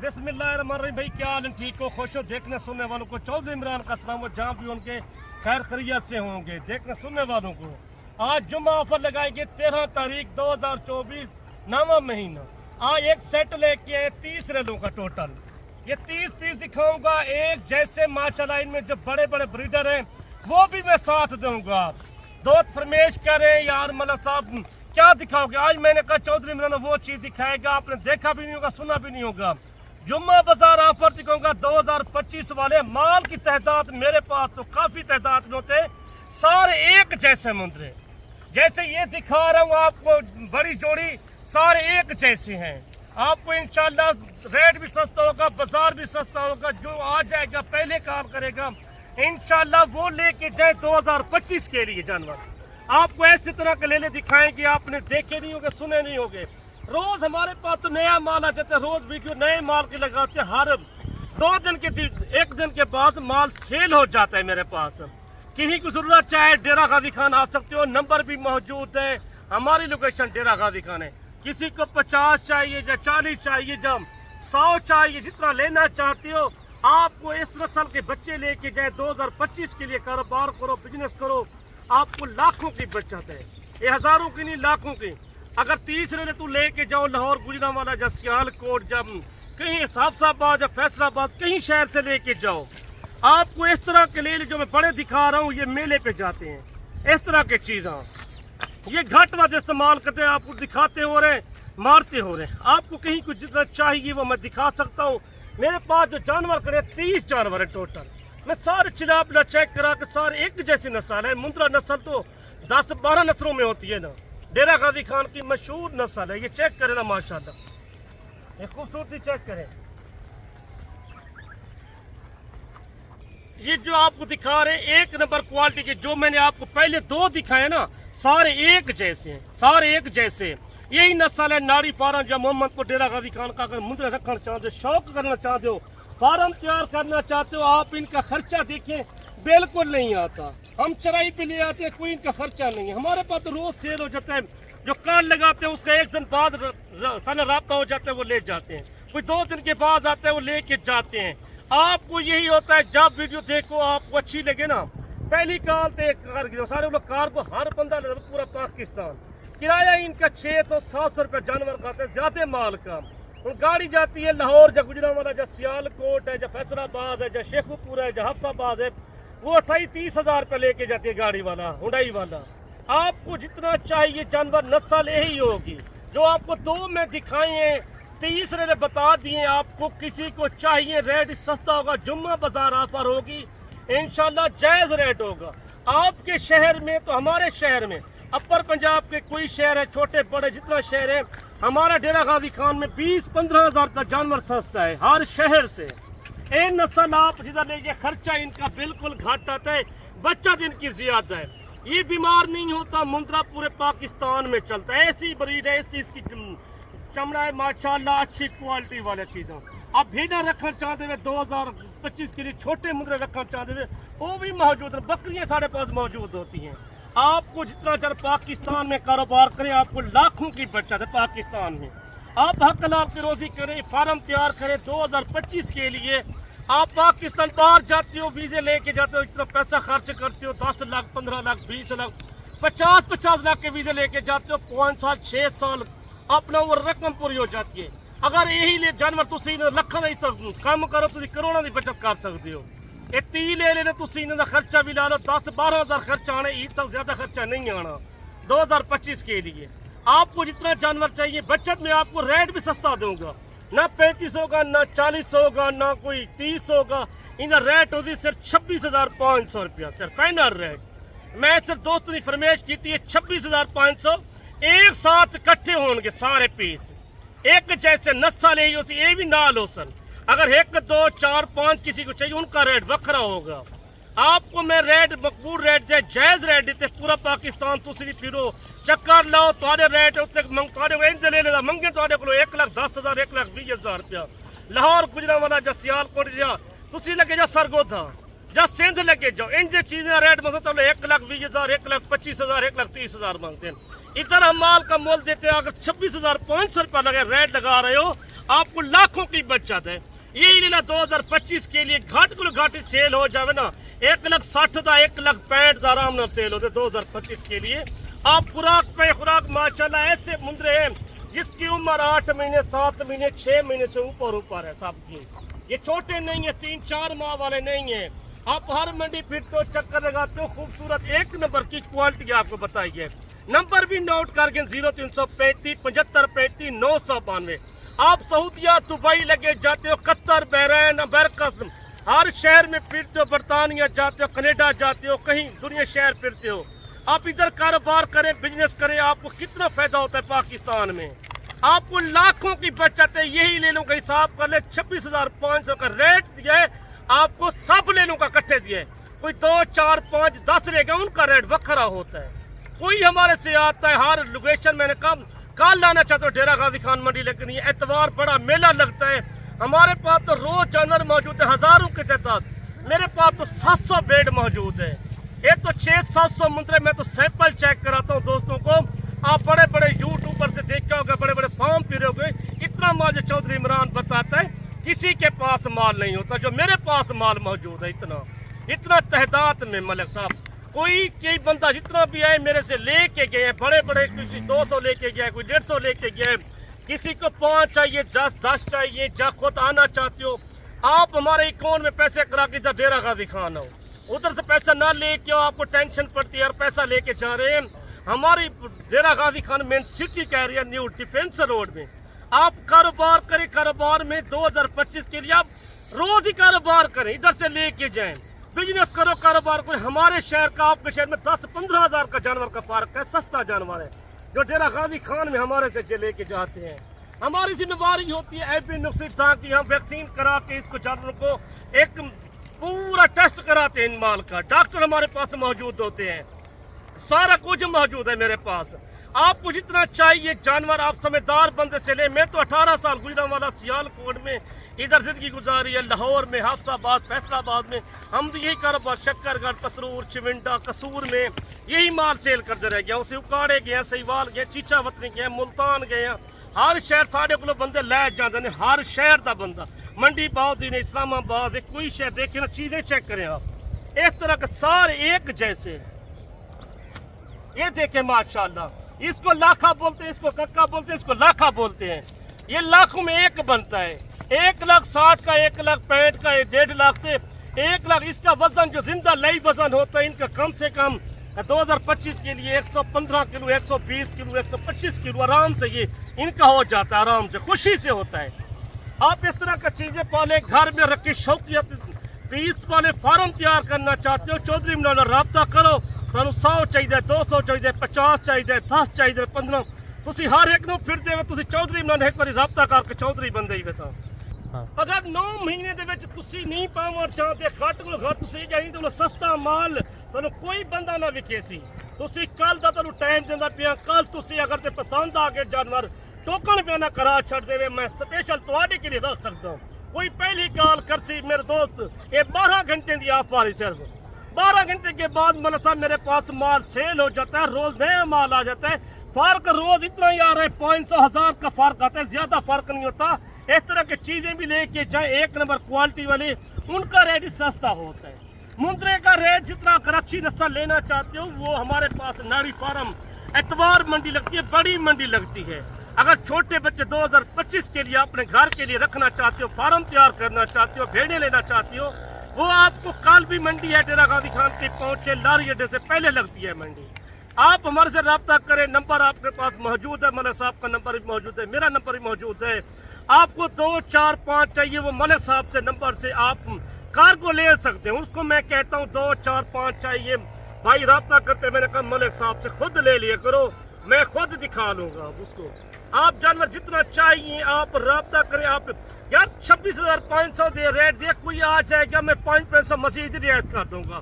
बिस्मिल्लाहिर्रहमानिर्रहीम। भाई क्या हाल है, ठीक हो, खुश हो? देखने सुनने वालों को चौधरी इमरान का सलाम हो, जहाँ भी उनके खैर खैरियत से होंगे। देखने सुनने वालों को आज जुम्मा ऑफर लगाएंगे 13 तारीख 2024 9वां महीना। आज एक सेट लेके आए 30 रेलों का टोटल। ये 30 पीस दिखाऊंगा एक जैसे माशाल्लाह। इनमें जो बड़े बड़े ब्रीडर हैं वो भी मैं साथ दूंगा। दोस्त फरमेश करें यार मौला साहब क्या दिखाओगे? आज मैंने कहा चौधरी इमरान वो चीज़ दिखाएगा, आपने देखा भी नहीं होगा, सुना भी नहीं होगा। जुम्मा बाजार ऑफर दिखाऊंगा 2025 वाले। माल की तादाद मेरे पास तो काफ़ी तादाद में होते, सारे एक जैसे मुंदरे। जैसे ये दिखा रहा हूँ आपको बड़ी जोड़ी, सारे एक जैसे हैं। आपको इंशाल्लाह रेट भी सस्ता होगा, बाजार भी सस्ता होगा। जो आ जाएगा पहले काम करेगा इंशाल्लाह वो लेके जाए 2025 के लिए जानवर। आपको ऐसी तरह के लेले दिखाएंगे, आपने देखे नहीं होंगे, सुने नहीं होंगे। रोज हमारे पास तो नया माल आ जाता है, रोज वीडियो नए माल के लगाते हैं। हर 2 दिन के एक दिन के बाद माल सेल हो जाता है मेरे पास। किसी को जरूरत चाहे डेरा गाजी खान आ सकते हो, नंबर भी मौजूद है। हमारी लोकेशन डेरा गाजी खान है। किसी को 50 चाहिए या 40 चाहिए या 100 चाहिए, जितना लेना चाहते हो। आपको इस नस्ल के बच्चे लेके जाए 2025 के लिए कारोबार करो, बिजनेस करो, आपको लाखों की बचत है। ये हजारों की नहीं लाखों की। अगर 30 रेले तू लेके जाओ लाहौर, गुजरांवाला या सियालकोट, जब कहीं हाफसाबाद या फैसलाबाद कहीं शहर से लेके जाओ, आपको इस तरह के लेले जो मैं बड़े दिखा रहा हूँ ये मेले पे जाते हैं। इस तरह की चीज़ें ये घट वध इस्तेमाल करते हैं, आपको दिखाते हो रहे, मारते हो रहे। आपको कहीं कुछ जितना चाहिए वो मैं दिखा सकता हूँ। मेरे पास जो जानवर करे 30 जानवर है टोटल। मैं सारे चिलापिला चेक करा के सारे एक जैसी नस्ल है। मुंद्रा नस्ल तो 10-12 नस्लों में होती है ना। डेरा गाजी खान की मशहूर नस्ल है। ये चेक करें ना माशाल्लाह, ये खूबसूरती चेक करें। ये जो आपको दिखा रहे हैं एक नंबर क्वालिटी के, जो मैंने आपको पहले 2 दिखाए ना, सारे एक जैसे हैं, सारे एक जैसे। यही नस्ल है नारी फार्म या मोहम्मद को डेरा गाजी खान का। अगर मुंद्रा रखना चाहते हो, शौक करना चाहते हो, फार्म तैयार करना चाहते हो, आप इनका खर्चा देखें, बिल्कुल नहीं आता। हम चराई पे ले आते हैं, कोई इनका खर्चा नहीं है। हमारे पास तो रोज सेल हो जाता है। जो कान लगाते हैं उसका एक दिन बाद राब्ता हो जाता है, वो ले जाते हैं। कोई 2 दिन के बाद आता है, वो लेके जाते हैं। आपको यही होता है, जब वीडियो देखो आपको अच्छी लगे ना, पहली कार पे एक कार गिरो, सारे लोग कार को हर बंदा पूरा पाकिस्तान। किराया इनका 600-700 रुपये जानवर का आता है, ज्यादा माल का। गाड़ी जाती है लाहौर या गुजरांवाला या सियालकोट है या फैसलाबाद है या शेखुपुर है या हाफसाबाद है, वो 28-30 हज़ार रुपये लेके जाती है गाड़ी वाला, हुंडई वाला। आपको जितना चाहिए जानवर नस्ल यही होगी जो आपको 2 में दिखाए हैं। 30 रेट बता दिए आपको। किसी को चाहिए रेट सस्ता होगा, जुम्मा बाजार ऑफर होगी इंशाल्लाह, जायज रेट होगा। आपके शहर में तो हमारे शहर में अपर पंजाब के कोई शहर है, छोटे बड़े जितना शहर है, हमारा डेरा गाजी खान में 20-15 हज़ार का जानवर सस्ता है हर शहर से। इन नस्ल आप जिधर लीजिए, खर्चा इनका बिल्कुल घट आता है, बचत इनकी ज्यादा है। ये बीमार नहीं होता, मुंद्रा पूरे पाकिस्तान में चलता है। ऐसी ब्रीड है, ऐसी इसकी चमड़ा है माशाल्लाह, अच्छी क्वालिटी वाले चीज़ों। आप भेड़ा रखना चाहते हैं 2025 के लिए, छोटे मुंद्रे रखना चाहते हैं वो भी मौजूद है। बकरियाँ साढ़े पास मौजूद होती हैं। आपको जितना चल पाकिस्तान में कारोबार करें, आपको लाखों की बचत है पाकिस्तान में। आप हक हलाल की रोजी करें, फार्म तैयार करें 2025 के लिए। आप पाकिस्तान बाहर जाते हो, वीजे लेके जाते हो, इतना पैसा खर्च करते हो, 10 लाख 15 लाख 20 लाख 50-50 लाख के वीजे लेके जाते हो, 5 साल 6 साल अपना वो रकम पूरी हो जाती है। अगर यही जानवर तुम लखों का काम करो, तुम करोड़ों की बचत कर सकते हो। ये 30 ले लेने, तुम खर्चा भी ला लो, 10-12 हज़ार खर्चा आना, ईद तक ज्यादा खर्चा नहीं आना 2025 के लिए। आपको जितना जानवर चाहिए, बचत में आपको रेट भी सस्ता दूंगा। ना 35 होगा, ना 40 होगा, ना कोई 30 होगा। इनका रेट होगी सिर्फ 26,500 रुपया, सिर्फ फाइनल रेट। मैं सिर्फ दोस्तों की फरमाइश की थी 26,500 एक साथ इकट्ठे होंगे सारे पीस, एक जैसे नस्ल ये भी नाल हो सन। अगर 1, 2, 4, 5 किसी को चाहिए, उनका रेट वखरा होगा। आपको मैं रेट मकबूल रेट दे, जायज रेट देते। पूरा पाकिस्तान तुम फिरो, चक्कर लाओ, थोड़े रेट ले लेगा मंगे को 1,10,000 1,20,000 रुपया। लाहौर गुजरांवाला या सियालकोट या तुम लगे जाओ सरगोधा या सिंध लगे जाओ, इन चीजें रेट मंगते तो 1,20,000 1,25,000 1,30,000 मांगते हैं। इधर हम माल का मोल देते हैं। अगर 26,500 रुपया लगे रेट लगा रहे हो, आपको लाखों की बचत है। यही लेना 2025 के लिए घाट को घाटी सेल हो जाए ना, 1,60,000 का 1,65,000 आराम ना सेल होते 2025 के लिए। आप खुराक पे खुराक माशाल्लाह ऐसे मुंदरे हैं जिसकी उम्र 8 महीने 7 महीने 6 महीने से ऊपर है साहब की। ये छोटे नहीं है, 3-4 माह वाले नहीं है। आप हर मंडी फिरते हो, चक्कर लगाते हो, खूबसूरत एक नंबर की क्वालिटी आपको बताई है। नंबर भी नोट करके 0335 75 35 992। आप सऊदिया दुबई लगे जाते हो, कतर बहरीन अमेरिका हर शहर में फिरते हो, बरतानिया जाते हो, कनेडा जाते हो, कहीं दुनिया शहर फिरते हो। आप इधर कारोबार करें, बिजनेस करें, आपको कितना फायदा होता है पाकिस्तान में। आपको लाखों की बचत है। यही ले लो का हिसाब कर ले, 26,500 का रेट दिया है आपको, सब ले लो का कट्ठे दिए। कोई 2, 4, 5, 10 लेगा, उनका रेट वखरा होता है। कोई हमारे से आता है हर लोकेशन, मैंने कल लाना चाहता हूँ डेरा गाजी खान मंडी, लेकिन ये एतवार बड़ा मेला लगता है। हमारे पास तो रोज जानवर मौजूद है, हजारों के तादाद। मेरे पास तो 700 बेड मौजूद है। ये तो 600-700 मुंदरे। मैं तो सैंपल चेक कराता हूँ दोस्तों को। आप बड़े बड़े यूट्यूबर से देखे होगे, बड़े बड़े फार्म फिरे होगे, इतना माल जो चौधरी इमरान बताता है किसी के पास माल नहीं होता, जो मेरे पास माल मौजूद है। इतना तहदात में मलिक साहब, कोई बंदा जितना भी आए मेरे से लेके गए, बड़े बड़े किसी 200 लेके गया, कोई 150 लेके गया, किसी को 5 चाहिए, 10 चाहिए। जा खुद आना चाहते हो आप हमारे अकाउंट में पैसे करा के डेरा गाजी खान हो, उधर से पैसा ना लेके आओ, आपको टेंशन पड़ती है यार पैसा लेके जा रहे हैं। हमारी डेरा गाजी खान मेन सिटी का एरिया न्यू डिफेंस रोड में। आप कारोबार करें, कारोबार में 2025 के लिए आप रोज ही कारोबार करें, इधर से लेके जाएं, बिजनेस करो, कारोबार को। हमारे शहर का आपके शहर में 10-15 हजार का जानवर का फर्क है, सस्ता जानवर है जो डेरा गाजी खान में हमारे से लेके जाते हैं। हमारी जिम्मेवारी होती है एबी नुकसा की हम वैक्सीन करा के इसको जानवर को एक पूरा टेस्ट कराते हैं। इन माल का डॉक्टर हमारे पास मौजूद होते हैं, सारा कुछ मौजूद है मेरे पास। आपको जितना चाहिए जानवर आप समझदार बंदे से ले। मैं तो 18 साल गुजरांवाला सियालकोट में इधर जिंदगी गुजारी है, लाहौर में, हाफसाबाद, फैसलाबाद में। हम तो यही कारोबार शक्करगढ़, कसरूर, चिविंडा, कसूर में यही माल सेल करते रह गया। उसे उकाड़े गए, सहीवाल गए, चीचावतनी गए, मुल्तान गए। हर शहर साढ़े को बंदे लै जाते हैं, हर शहर का बंदा। मंडी बाउद्दीन, इस्लामाबाद, कोई शहर देखे ना, चीजें चेक करें आप। इस तरह के सारे एक जैसे। ये देखें माशाल्लाह, इसको लाखा बोलते हैं, इसको कक्का बोलते हैं, इसको लाखा बोलते हैं। ये लाखों में एक बनता है, 1,60,000 का, 1,65,000 का, 1.5 लाख से 1 लाख। इसका वजन जो जिंदा नई वजन होता है इनका कम से कम 2025 के लिए 115 किलो, 120 किलो, 125 किलो आराम से ये इनका हो जाता है, आराम से, खुशी से होता है। आप इस तरह का चीजें पाले, घर में रख के शौकियत पीस वाले फार्म तैयार करना चाहते हो, चौधरी इमरान राब्ता करो। ਤੁਹਾਨੂੰ 100 ਚਾਹੀਦਾ, 200 ਚਾਹੀਦਾ, 50 ਚਾਹੀਦਾ, 10 ਚਾਹੀਦਾ, 15। ਤੁਸੀਂ ਹਰ ਇੱਕ ਨੂੰ ਫਿਰਦੇ ਹੋ, ਤੁਸੀਂ ਚੌਧਰੀ ਇਮਰਾਨ ਇੱਕ ਵਾਰੀ ਰਾਬਤਾ ਕਰਕੇ ਚੌਧਰੀ ਬੰਦੇ ਹੀ ਬਤਾ। ਅਗਰ 9 ਮਹੀਨੇ ਦੇ ਵਿੱਚ ਤੁਸੀਂ ਨਹੀਂ ਪਾਵਰ ਚਾਹਤੇ ਘੱਟ ਕੋਲ ਘੱਟ ਤੁਸੀਂ ਜਾਈ ਤੁਹਾਨੂੰ ਸਸਤਾ ਮਾਲ ਤੁਹਾਨੂੰ ਕੋਈ ਬੰਦਾ ਨਾ ਵਿਕੇ ਸੀ। ਤੁਸੀਂ ਕੱਲ ਦਾ ਤੁਹਾਨੂੰ ਟਾਈਮ ਦਿੰਦਾ ਪਿਆ, ਕੱਲ ਤੁਸੀਂ ਅਗਰ ਤੇ ਪਸੰਦ ਆ ਗਏ ਜਾਨਵਰ ਟੋਕਨ ਪਿਆ ਨਾ ਕਰਾ ਛੱਡ ਦੇਵੇ, ਮੈਂ ਸਪੈਸ਼ਲ ਤੁਹਾਡੇ ਕੇ ਲਈ ਰੱਖ ਸਕਦਾ ਹੂੰ। कोई पहली कॉल कर सी मेरे दोस्त, ये 12 घंटे की ऑफ वाली सिर्फ 12 घंटे के बाद मतलब साहब मेरे पास माल सेल हो जाता है, रोज नया माल आ जाता है। फर्क रोज इतना ही आ रहा है, 500-1000 का फर्क आता है, ज्यादा फर्क नहीं होता। इस तरह की चीजें भी लेके जाए एक नंबर क्वालिटी वाली, उनका रेट सस्ता होता है। मुंद्रे का रेट जितना कराची नस्ल लेना चाहते हो वो हमारे पास नाड़ी फार्म एतवार मंडी लगती है, बड़ी मंडी लगती है। अगर छोटे बच्चे 2025 के लिए अपने घर के लिए रखना चाहते हो, फार्म तैयार करना चाहते हो, भेड़े लेना चाहते हो, वो आपको कल भी मंडी है डेरा गाजी खान के पहुंचे लारी अड्डे से पहले लगती है मंडी। आप हमारे से रब्ता करें, नंबर आपके पास मौजूद है, मलिक साहब का नंबर भी मौजूद है, मेरा नंबर भी मौजूद है। आपको 2, 4, 5 चाहिए, वो मलिक साहब से नंबर से आप कार्गो ले सकते हैं। उसको मैं कहता हूँ 2, 4, 5 चाहिए भाई, रब्ता करते। मैंने कहा मलिक साहब से खुद ले लिया करो, मैं खुद दिखा लूंगा उसको। आप जानवर जितना चाहिए आप रब्ता करें। आप यार 26,500 दे रेट दे, कोई आ जाएगा मैं 5 पैसा मजीद रियायत कर दूंगा,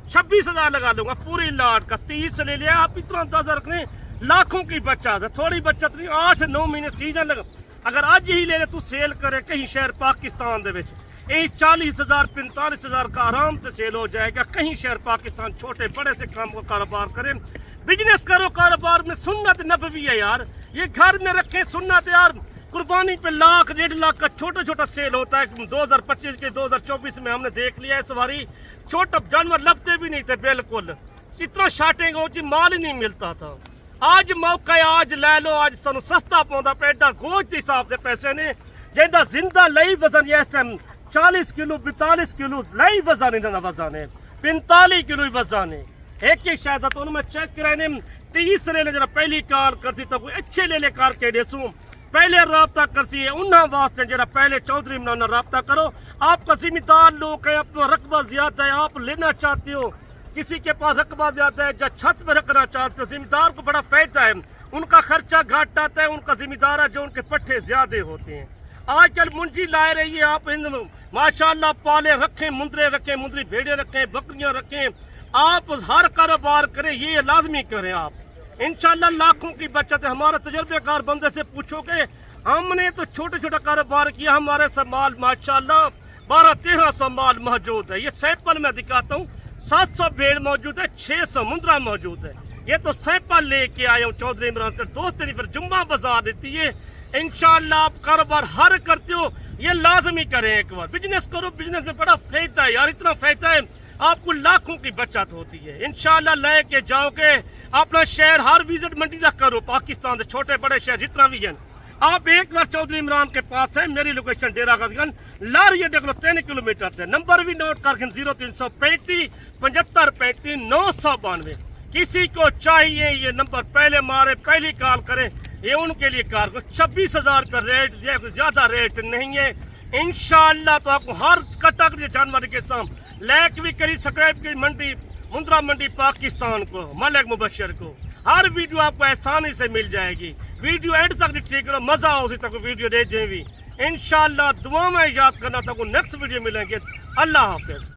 26,000 लगा लूंगा पूरी लाट का। 30 ले लिया आप, इतना अंदाजा रखने लाखों की बचत है, थोड़ी बचत नहीं। 8-9 महीने सीजन लगा। अगर आज ही ले ले तू सेल करे कहीं शहर पाकिस्तान दे विच, यही 40,000 45,000 का आराम से सेल हो जाएगा। कहीं शहर पाकिस्तान छोटे बड़े से काम को कारोबार करें, बिजनेस करो। कारोबार में सुन्नत नबवी है यार, ये घर में रखें सुन्नत यार। कुर्बानी पे लाख 1.5 लाख का छोटा छोटा सेल होता है। 2025 के 2024 में हमने देख लिया इस बारी छोटा जानवर लपते भी नहीं थे बिल्कुल, इतना शार्टिंग होती माल ही नहीं मिलता था। आज मौका है, आज ले लो, आज सानू सस्ता पौंदा पेडा गोश्त के हिसाब से पैसे ने जिंदा जिंदा लई वजन इस टाइम 40 किलो 42 किलो लई वजन इन्होंने वजन है 45 किलो वजन है। एक ही शायद तो मैं चेक कराने 30 ले जरा पहली कार करती तो कोई अच्छे ले कार के देसूं पहले रब्ता करती है उन्हें वास्ते जरा पहले चौधरी में रब्ता करो। आपका जिम्मेदार लोग है, अपना रकबा ज्यादा है, आप लेना चाहते हो, किसी के पास रकबा ज्यादा है या छत पे रखना चाहते हो, जिम्मेदार को बड़ा फायदा है, उनका खर्चा घाट आता है, उनका जिम्मेदार है जो उनके पट्टे ज्यादा होते हैं। आजकल मुंजी लाए रही है आप इन माशाल्लाह पाले रखें, मुंदरे रखें, मुंदरी भेड़े रखें, बकरियां रखें, आप हर कारोबार करें, ये लाजमी करें आप, इंशाल्लाह लाखों की बचत है। हमारा तजर्बेकार बंदे से पूछोगे, हमने तो छोटे छोटा कारोबार किया, हमारे सब माल माशाल्लाह 1200-1300 माल मौजूद है। ये सैंपल मैं दिखाता हूँ, 700 भेड़ मौजूद है, 600 मुंद्रा मौजूद है। ये तो सैंपल लेके आया हूँ चौधरी इमरान से। दोस्त तेरी फिर जुम्मा बाजार देती है, इंशाल्लाह आप कारोबार हर करते हो, ये लाजमी करें एक बार। बिजनेस करो, बिजनेस में बड़ा फायदा है यार, इतना फायदा है आपको लाखों की बचत होती है। इंशाल्लाह लेके जाओगे अपना शहर, हर विजिट मंडी तक करो, पाकिस्तान से छोटे बड़े शहर जितना भी है। आप एक बार चौधरी इमरान के पास है, मेरी लोकेशन डेरा गाजीगंज, लार ये देख लो 3 किलोमीटर से। नंबर भी नोट करके 0335 75 35 992। किसी को चाहिए ये नंबर पहले मारे, पहली कॉल करें, ये उनके लिए कार को 26,000 रुपये रेट, ये ज्यादा रेट नहीं है। इंशाल्लाह तो आपको हर कैटेगरी जानवर के साथ लाइक भी करी, सब्सक्राइब की मंडी मुंद्रा मंडी पाकिस्तान को, मलिक मुबशर को, हर वीडियो आपको आसानी से मिल जाएगी। वीडियो एंड तक ठीक करो, मजा हो उसी तक वीडियो दे देवी। इंशाल्लाह दुआ में याद करना तक नेक्स्ट वीडियो मिलेंगे। अल्लाह हाफिज।